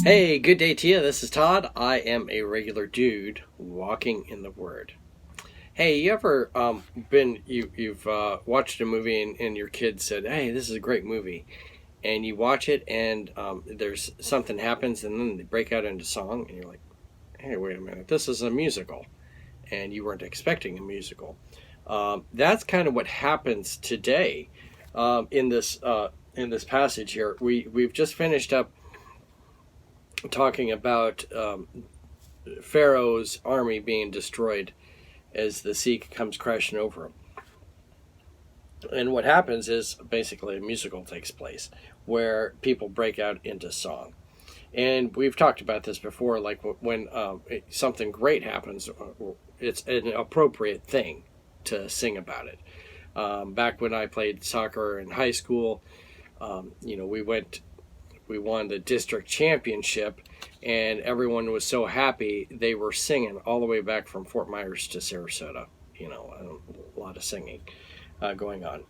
Hey, good day to you. This is Todd. I am a regular dude walking in the Word. Hey, you ever you've watched a movie and your kid said, "Hey, this is a great movie," and you watch it and there's something happens and then they break out into song and you're like, "Hey, wait a minute, this is a musical," and you weren't expecting a musical. That's kind of what happens today in this passage here. We've just finished up talking about Pharaoh's army being destroyed as the sea comes crashing over them. And what happens is basically a musical takes place where people break out into song. And we've talked about this before, like when something great happens, it's an appropriate thing to sing about it. Back when I played soccer in high school, we won the district championship, and everyone was so happy they were singing all the way back from Fort Myers to Sarasota. A lot of singing going on.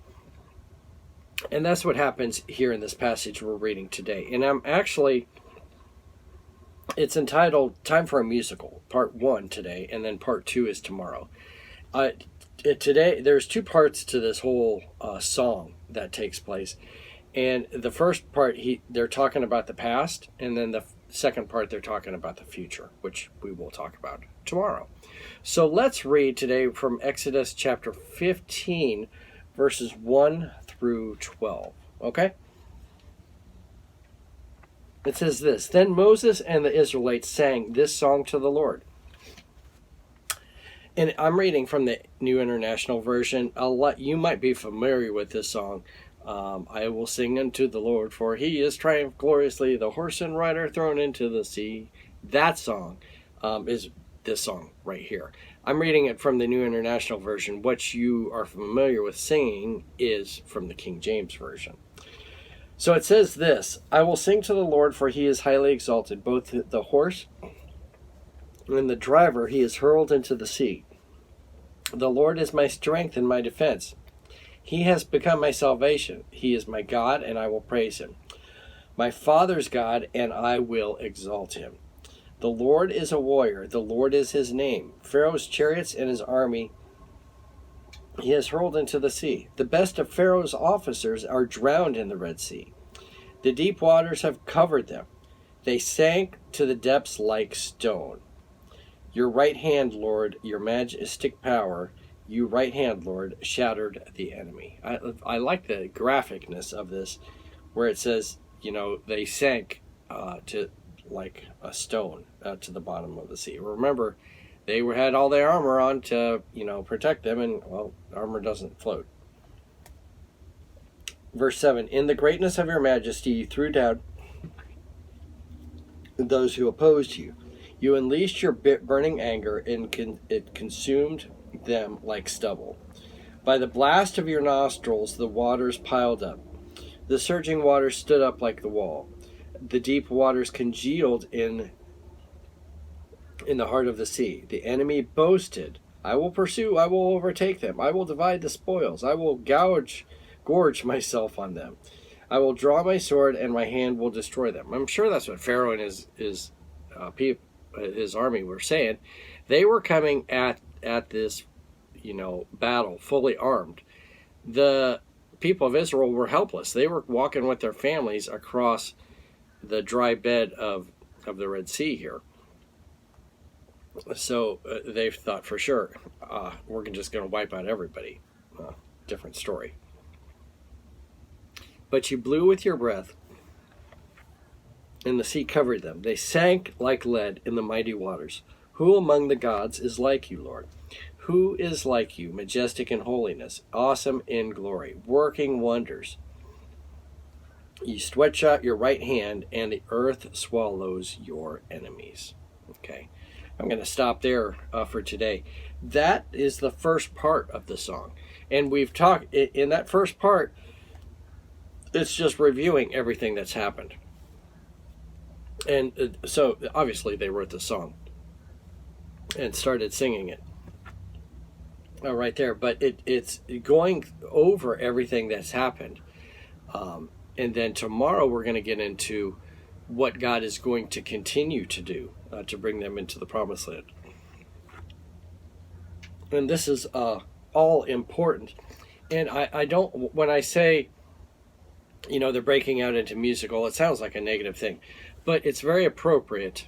And that's what happens here in this passage we're reading today. And it's entitled Time for a Musical, Part 1 today, and then Part 2 is tomorrow. Today, there's two parts to this whole song that takes place. And the first part, they're talking about the past, and then the second part, they're talking about the future, which we will talk about tomorrow. So let's read today from Exodus chapter 15, verses 1 through 12. Okay? It says this: Then Moses and the Israelites sang this song to the Lord. And I'm reading from the New International Version. You might be familiar with this song. I will sing unto the Lord, for he is triumphed gloriously, the horse and rider thrown into the sea. That song is this song right here. I'm reading it from the New International Version. What you are familiar with singing is from the King James Version. So it says this: I will sing to the Lord, for he is highly exalted. Both the horse and the driver he is hurled into the sea. The Lord is my strength and my defense. He has become my salvation. He is my God, and I will praise him. My father's God, and I will exalt him. The Lord is a warrior. The Lord is his name. Pharaoh's chariots and his army he has hurled into the sea. The best of Pharaoh's officers are drowned in the Red Sea. The deep waters have covered them. They sank to the depths like stone. Your right hand, Lord, your majestic power, you right hand, Lord, shattered the enemy. I like the graphicness of this, where it says, they sank to like a stone to the bottom of the sea. Remember, they had all their armor on to, protect them, and, armor doesn't float. Verse 7, In the greatness of your majesty, you threw down those who opposed you. You unleashed your burning anger, and it consumed them like stubble. By the blast of your nostrils, the waters piled up. The surging waters stood up like the wall. The deep waters congealed in the heart of the sea. The enemy boasted, I will pursue, I will overtake them. I will divide the spoils. I will gorge myself on them. I will draw my sword, and my hand will destroy them. I'm sure that's what Pharaoh and his army were saying. They were coming at this, battle fully armed. The people of Israel were helpless. They were walking with their families across the dry bed of the Red Sea here. So they thought for sure, we're just going to wipe out everybody. Different story. But you blew with your breath, and the sea covered them. They sank like lead in the mighty waters. Who among the gods is like you, Lord? Who is like you, majestic in holiness, awesome in glory, working wonders? You stretch out your right hand, and the earth swallows your enemies. Okay, I'm going to stop there for today. That is the first part of the song. And we've talked, in that first part, it's just reviewing everything that's happened. And so, obviously, they wrote the song and started singing it right there. But it's going over everything that's happened. And then tomorrow we're going to get into what God is going to continue to do to bring them into the promised land. And this is all important. And I don't, when I say, they're breaking out into musical, it sounds like a negative thing. But it's very appropriate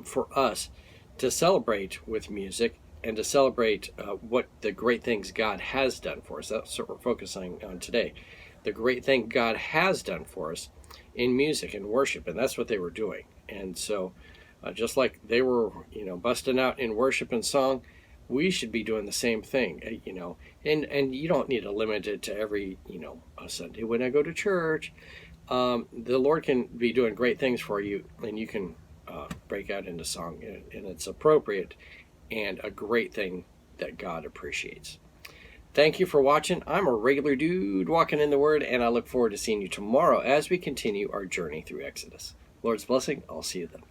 for us to celebrate with music and to celebrate what the great things God has done for us. That's what we're focusing on today. The great thing God has done for us in music and worship, and that's what they were doing. And so just like they were, busting out in worship and song, we should be doing the same thing, and you don't need to limit it to every, a Sunday when I go to church. The Lord can be doing great things for you, and you can break out into song, and it's appropriate and a great thing that God appreciates. Thank you for watching. I'm a regular dude walking in the Word, and I look forward to seeing you tomorrow as we continue our journey through Exodus. Lord's blessing. I'll see you then.